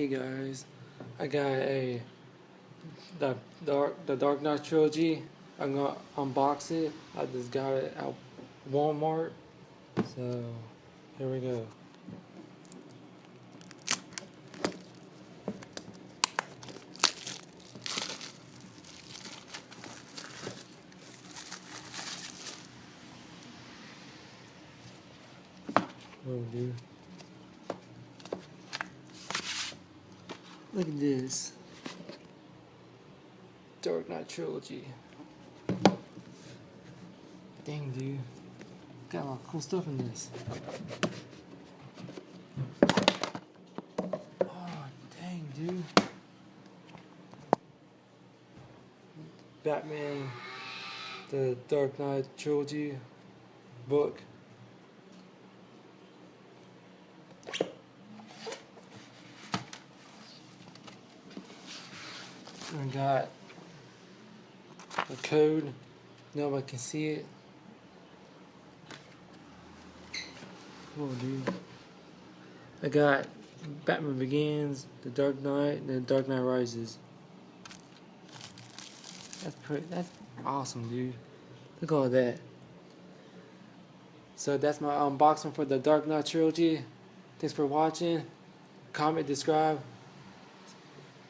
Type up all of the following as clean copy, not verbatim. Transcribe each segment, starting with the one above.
Hey guys, I got the Dark Knight Trilogy. I'm gonna unbox it. I just got it at Walmart. So here we go. Oh dude. Look at this. Dark Knight Trilogy. Dang dude. Got a lot of cool stuff in this. Oh dang dude. Batman, the Dark Knight Trilogy book. I got a code. Nobody can see it. Oh, dude. I got Batman Begins, The Dark Knight, and The Dark Knight Rises. That's awesome, dude. Look at all that. So that's my unboxing for the Dark Knight Trilogy. Thanks for watching. Comment, subscribe.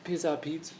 Peace out, peeps.